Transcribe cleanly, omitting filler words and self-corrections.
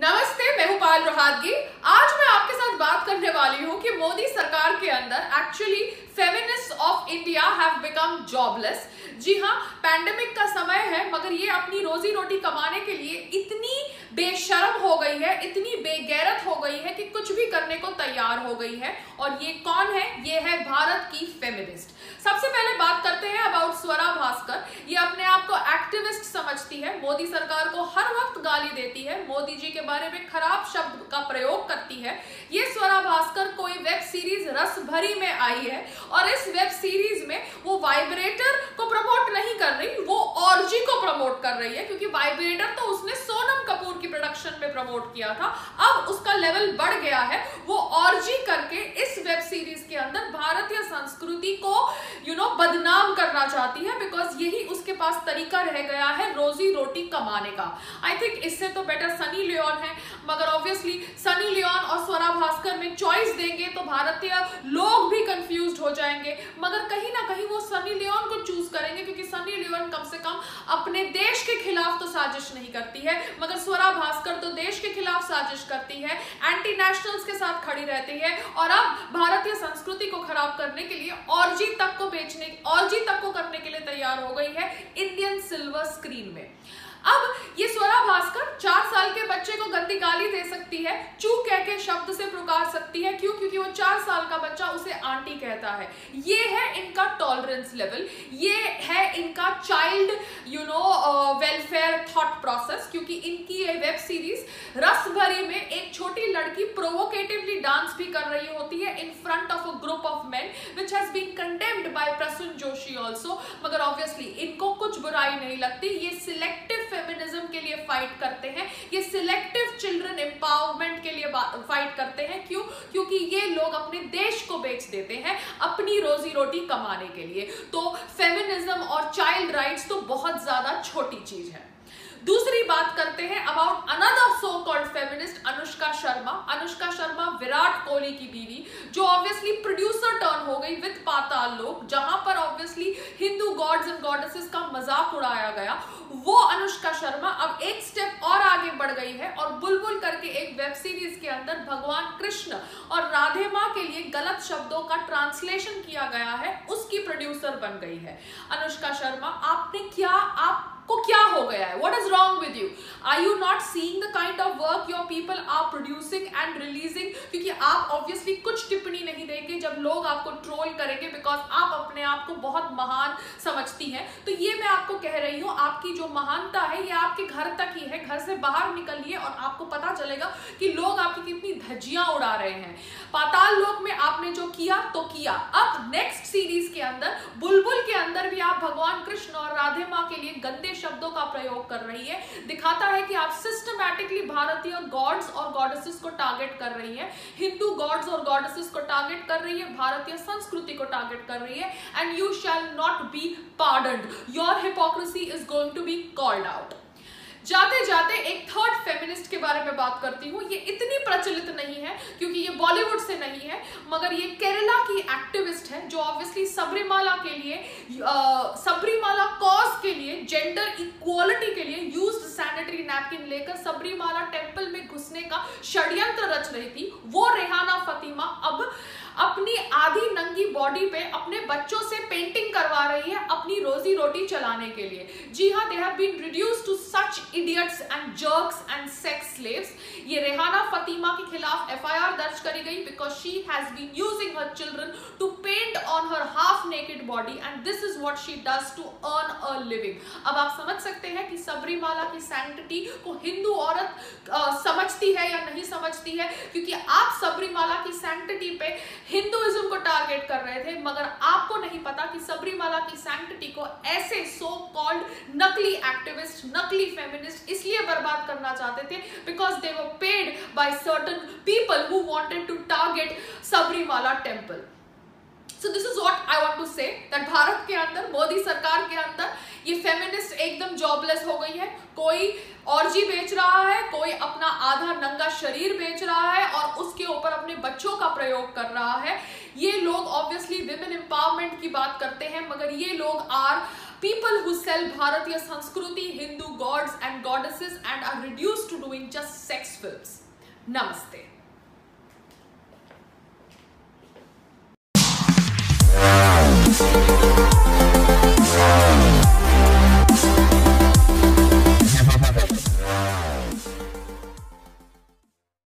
नमस्ते, मैं हूं पायल रोहातगी। आज मैं आपके साथ बात करने वाली हूं कि मोदी सरकार के अंदर actually feminist of India have become jobless. जी हाँ, पैंडेमिक का समय है, मगर ये अपनी रोजी रोटी कमाने के लिए इतनी बेशर्म हो गई है, इतनी बेगैरत हो गई है कि कुछ भी करने को तैयार हो गई है। और ये कौन है? ये है भारत की फेमिनिस्ट। सबसे पहले बात करते हैं अबाउट स्वरा भास्कर। ये अपने आप को एक्टिविस्ट समझती है, मोदी सरकार को हर वक्त गाली देती है, मोदी जी के बारे में खराब शब्द का प्रयोग करती है। ये स्वरा भास्कर कोई वेब सीरीज रस भरी में आई है और इस वेब सीरीज में वो वाइब्रेटर को प्रमोट नहीं कर रही, वो ऑर्जी को प्रमोट कर रही है, क्योंकि वाइब्रेटर तो उसने सोनम कपूर की प्रोडक्शन में प्रमोट किया था। अब उसका लेवल बढ़ गया है, वो ऑर्जी करके इस वेब सीरीज के अंदर भारतीय संस्कृति को बदनाम करना चाहती है, बिकॉज यही उसके पास तरीका रह गया है रोजी रोटी कमाने का। आई थिंक इससे तो बेटर सनी लियोन है, मगर ऑब्वियसली सनी लियोन और स्वरा भास्कर में चॉइस देंगे तो भारतीय लोग भी कंफ्यूज हो जाएंगे, मगर कहीं ना कहीं वो सनी लियोन को चूज करेंगे, क्योंकि सनी लियोन कम से कम अपने देश के खिलाफ तो साजिश नहीं करती है, मगर स्वरा भास्कर तो देश के खिलाफ साजिश करती है, एंटी नेशनल्स के साथ खड़ी रहती है और अब भारतीय संस्कृति को खराब करने के लिए ऑर्जी तक को करने के लिए तैयार हो गई है इंडियन सिल्वर स्क्रीन में। अब ये स्वरा भास्कर 4 साल के बच्चे को गंदी गाली दे सकती है, चू कह के शब्द से पुकार सकती है। क्यों? क्योंकि वो 4 साल का बच्चा उसे आंटी कहता है। ये है इनका टॉलरेंस लेवल, ये है इनका चाइल्ड वेलफेयर थॉट प्रोसेस। क्योंकि इनकी ये वेब सीरीज रस भरी में एक छोटी लड़की प्रोवोकेटिवली डांस भी कर रही होती है in front of a group of men, which has been condemned by Prasoon Joshi also. मगर ऑब्वियसली इनको कुछ बुराई नहीं लगती, ये सिलेक्टिव फेमिनिज्म के लिए फाइट करते हैं, ये सिलेक्टिव चिल्ड्रन एम्पावरमेंट के लिए फाइट करते हैं। क्यों? क्योंकि ये लोग अपने देश को बेच देते हैं अपनी रोजी रोटी कमाने के लिए। तो फेमिनिज्म और चाइल्ड राइट्स तो बहुत ज्यादा छोटी चीज है। दूसरी बात करते हैं about another so called feminist, Anushka Sharma. Anushka Sharma Virat Kohli की बीवी, जो ऑब्वियसली प्रोड्यूसर टर्न हो गई विद पाताल लोक, जहां पर obviously Hindu gods and goddesses का मजाक उड़ाया गया। वो अनुष्का शर्मा अब एक स्टेप और आगे बढ़ गई है और बुलबुल करके एक वेब सीरीज के अंदर भगवान कृष्ण और राधे माँ के लिए गलत शब्दों का ट्रांसलेशन किया गया है, उसकी प्रोड्यूसर बन गई है अनुष्का शर्मा। आपको क्या हो गया है? What is wrong with you? Are you not seeing the kind of work your people are producing and releasing? क्योंकि आप obviously कुछ टिप्पणी नहीं देंगे जब लोग आपको ट्रोल करेंगे, बिकॉज आप अपने आप को बहुत महान समझती हैं। तो ये मैं आपको कह रही हूँ, आपकी जो महानता है ये आपके घर तक ही है। घर से बाहर निकलिए और आपको पता चलेगा कि लोग आपकी कितनी धज्जियां उड़ा रहे हैं। पाताल लोक में आपने जो किया तो किया, अब नेक्स्ट सीरीज के अंदर बुलबुल के अंदर भी आप भगवान कृष्ण और राधे माँ के लिए गंदे शब्दों का प्रयोग कर रही है। दिखाता है कि आप सिस्टमैटिकली भारतीय गॉड्स और गॉडेसेस को टारगेट कर रही है, हिंदू गॉड्स और गॉडेसेस को टारगेट कर रही है, भारतीय संस्कृति को टारगेट कर रही है। And you shall not be pardoned, your hypocrisy is going to be called out. जाते जाते एक थर्ड फेमिनिस्ट के बारे में बात करती हूँ। ये इतनी प्रचलित नहीं है क्योंकि ये बॉलीवुड से नहीं है, मगर ये केरला की एक्टिविस्ट है, जो ऑब्वियसली सबरीमाला के लिए, सबरीमाला कॉज के लिए, जेंडर इक्वालिटी के लिए यूज्ड सैनिटरी नैपकिन लेकर सबरीमाला टेंपल में घुसने का षड्यंत्र रच रही थी। वो रेहाना फतिमा अब अपनी आधी नंगी बॉडी पे अपने बच्चों से पेंटिंग करवा रही है अपनी रोजी रोटी चलाने के लिए। जी हाँ, they have been reduced to such idiots and jerks and sex slaves. ये रेहाना फतिमा के खिलाफ एफआईआर दर्ज करी गई because she has been using her children to paint on her half naked body and this is what she does to earn a living. अब आप समझ सकते हैं कि सबरीमाला की सैंक्टिटी को हिंदू औरत समझती है या नहीं समझती है, क्योंकि आप सबरीमाला की सैंक्टिटी पे हिंदुइज्म को टारगेट कर रहे थे, मगर आपको नहीं पता कि सबरीमाला की सैंक्टिटी को ऐसे सो कॉल्ड नकली एक्टिविस्ट, नकली फेमिनिस्ट इसलिए बर्बाद करना चाहते थे because they were paid by certain people who wanted to target Sabarimala temple. So this is what I want to say, that Bharat के अंदर, मोदी सरकार के अंदर ये फेमिनिस्ट एकदम जॉबलेस हो गई है। कोई ऑर्जी बेच रहा है, कोई अपना आधा नंगा शरीर बेच रहा है और उसके ऊपर अपने बच्चों का प्रयोग कर रहा है। ये लोग ऑब्वियसली विमेन एम्पावरमेंट की बात करते हैं, मगर ये लोग are people who sell Bharatiya Sanskriti, Hindu gods and goddesses and are reduced to doing just sex films. Namaste.